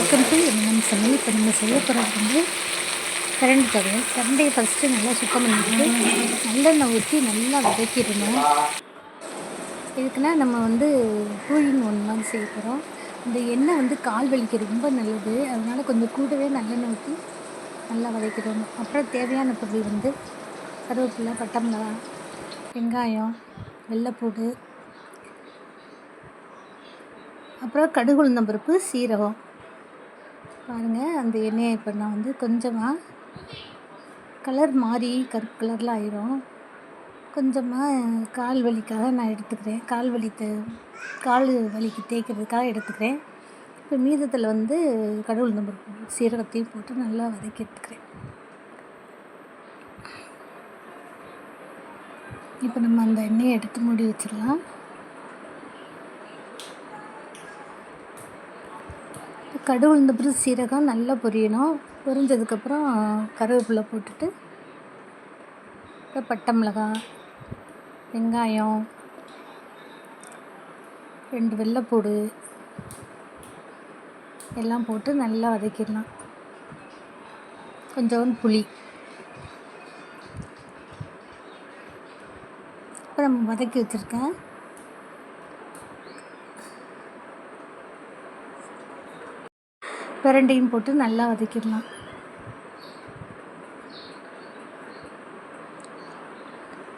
Welcome to நம்ம சமையல். இப்போ நம்ம செய்ய போகிறது வந்து கரண்டி துவையல். கரண்டியை ஃபஸ்ட்டு நல்லா சுத்தம் பண்ணிட்டு நல்லெண்ணெய் ஊற்றி நல்லா வதக்கிடணும். இதுக்குன்னா நம்ம வந்து 2 in 1 மாதிரி செய்ய போகிறோம். இந்த எண்ணெய் வந்து கால் வலிக்கு ரொம்ப நல்லது. அதனால் கொஞ்சம் கூடவே நல்லெண்ணெய் ஊற்றி நல்லா வதக்கிடணும். அப்புறம் தேவையான பொருள் வந்து கருவேப்பிலை, பட்டை மிளகாய், வெங்காயம், வெள்ளைப்பூடு, அப்புறம் கடுகு, உளுந்தம்பருப்பு, சீரகம். பாருங்கள், அந்த எண்ணெயை இப்போ நான் வந்து கொஞ்சமாக கலர் மாறி கருப்பு கலரில் ஆயிரும். கொஞ்சமாக கால் வலிக்காக நான் எடுத்துக்கிறேன். கால் வலிக்கு தேய்க்கிறதுக்காக எடுத்துக்கிறேன். இப்போ மீதத்தில் வந்து கடுகு, உளுந்தம்பருப்பு, சீரகத்தையும் போட்டு நல்லா வதக்கி எடுத்துக்கிறேன். இப்போ நம்ம அந்த எண்ணெயை எடுத்து மூடி வச்சிடலாம். கடுகு, உளுந்தம்பருப்பு, சீரகம் நல்லா பொரியணும். பொரிஞ்சதுக்கப்புறம் கருவேப்பிலை போட்டுட்டு அப்புறம் பட்டை மிளகாய், வெங்காயம், 2 வெள்ளைப்பூடு எல்லாம் போட்டு நல்லா வதக்கிடலாம். கொஞ்சோண்டு புளி. இப்போ நம்ம வதக்கி வச்சுருக்கேன் பிரண்டையும் போட்டு நல்லா வதக்கிடலாம்.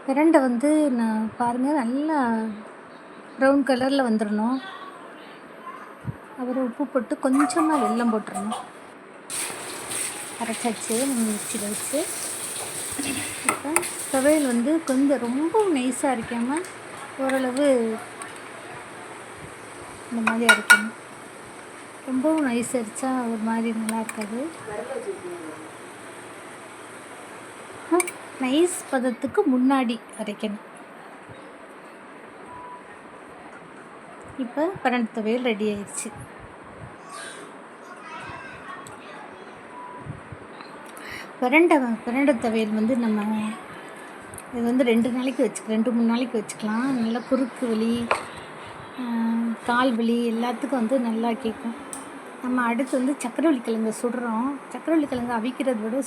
பிரண்டை வந்து நான் பாருங்கள் நல்லா ப்ரௌன் கலரில் வந்துடணும். அப்புறம் உப்பு போட்டு கொஞ்சமாக வெல்லம் போட்டுடணும். அரைச்சாச்சு நம்ம மிக்சியில் வச்சு. இப்போ துவையல் வந்து கொஞ்சம் ரொம்ப நைஸாக அரைக்காமல் ஓரளவு இந்த மாதிரி அரைக்கணும். ரொம்பவும் நைஸ் அரைச்சா ஒரு மாதிரி நல்லா இருக்காது. நைஸ் பதத்துக்கு முன்னாடி அரைக்கணும். இப்போ பிரண்டை துவையல் ரெடி ஆயிடுச்சு. பிரண்டை துவையல் வந்து நம்ம இது வந்து 2 நாளைக்கு 2-3 நாளைக்கு வச்சுக்கலாம். நல்லா குறுக்கு வலி, கால் வலி எல்லாத்துக்கும் வந்து நல்லா கேட்கும். நம்ம அடுத்து வந்து சக்கரவள்ளி கிழங்கு சுடுறோம். சக்கரவள்ளி கிழங்கு அவிக்கிறத விட